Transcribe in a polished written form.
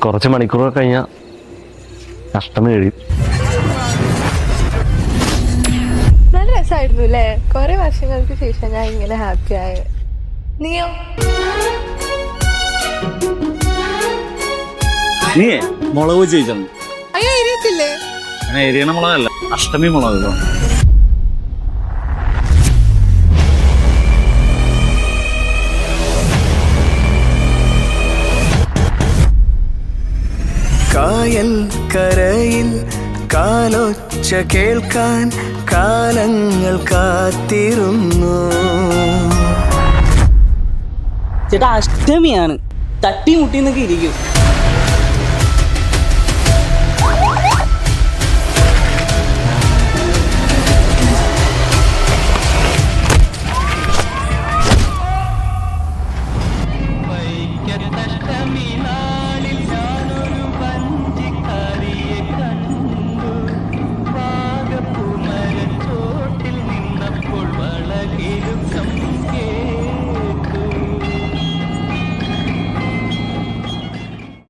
കുറച്ച് മണിക്കൂറൊക്കെ കഴിഞ്ഞാൽ അഷ്ടമി കഴിയും. നല്ല രസമായിരുന്നു അല്ലേ? കുറെ വർഷങ്ങൾക്ക് ശേഷം ഞാൻ ഇങ്ങനെ ഹാപ്പി ആയ. നീയോ? നീ മുളക് ചോദിച്ചാണ്. അയ്യോ എരിയത്തില്ലേ? അങ്ങനെ എരിയണ മുളകല്ല, അഷ്ടമി മുളക്. കായൽ കരയിൽ കാലൊച്ച കേൾക്കാൻ കാലങ്ങൾ കാത്തിരുന്നു. ചേട്ടാ അഷ്ടമിയാണ്, തട്ടി മുട്ടിന്നൊക്കെ ഇരിക്കും.